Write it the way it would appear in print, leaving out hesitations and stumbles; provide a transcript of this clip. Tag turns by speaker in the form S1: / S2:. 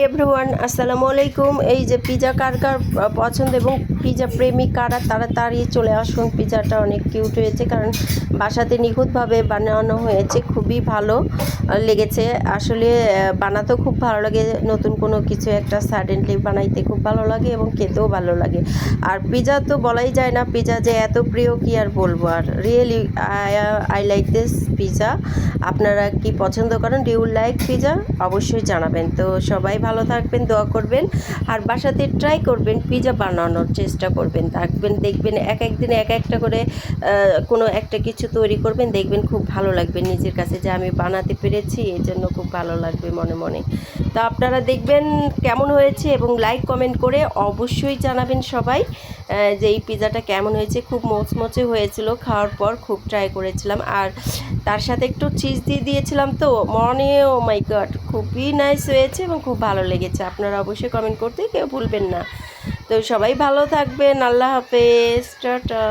S1: Everyone, আসসালামু আলাইকুম। এই যে পিজা কার কার পছন্দ এবং পিজা প্রেমিক কারা তাড়াতাড়ি চলে আসুন। পিজাটা অনেক কিউট হয়েছে, কারণ বাসাতে নিখুঁতভাবে বানানো হয়েছে। খুবই ভালো লেগেছে আসলে। বানাতেও খুব ভালো লাগে, নতুন কোনো কিছু একটা সাডেনলি বানাইতে খুব ভালো লাগে এবং খেতেও ভালো লাগে। আর পিজা তো বলাই যায় না, পিজা যে এত প্রিয় কি আর বলবো। আর really I like this pizza. আপনারা কি পছন্দ করেন? Do you like pizza? অবশ্যই জানাবেন। তো সবাই ভালো থাকবেন, দোয়া করবেন আর বাসাতে ট্রাই করবেন, পিজা বানানোর চেষ্টা করবেন। দেখবেন এক একদিনে এক একটা করে কোনো একটা কিছু তৈরি করবেন, দেখবেন খুব ভালো লাগবে নিজের কাছে যে আমি বানাতে পেরেছি, এই জন্য খুব ভালো লাগবে মনে মনে। তো আপনারা দেখবেন কেমন হয়েছে এবং লাইক কমেন্ট করে অবশ্যই জানাবেন সবাই যে এই পিজাটা কেমন হয়েছে। খুব মোচমোচে হয়েছিল, খাওয়ার পর খুব ট্রাই করেছিলাম। আর তার সাথে একটু চিজ দিয়ে দিয়েছিলাম, তো ও মাই গড, খুবই নাইস হয়েছে এবং খুব ভালো লেগেছে। আপনারা অবশ্যই কমেন্ট করতে কেউ ভুলবেন না। তো সবাই ভালো থাকবেন, আল্লাহ হাফেজ, টাটা।